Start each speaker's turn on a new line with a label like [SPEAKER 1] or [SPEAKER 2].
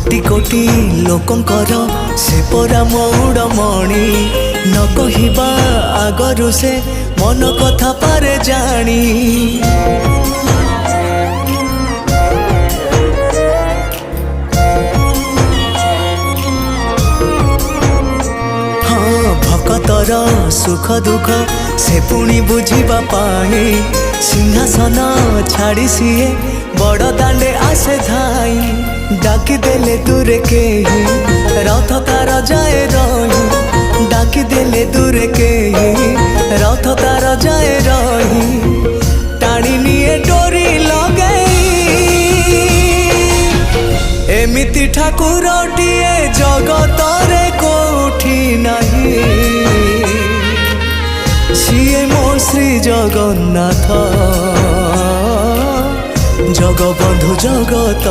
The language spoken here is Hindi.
[SPEAKER 1] कोटि कोटि लोकंकर से परा मौड़मणि न कहिबा आगरु से मन कथा पारे जानी। भक्तर सुख दुख से पुणी बुझिबा पाई सिंहासन छाड़ी सीए बड़ दांडे आसे धाई। डाकी देले दूरे के ही रथ तार जाए रही। डाकी देले दूरे के ही रथ तार जाए रही। टाणी निए डोरी लगई एमिति ठाकुरटिए जगतरे कोठी नहीं। सिए मो श्री जगन्नाथ जगबंधु जगत।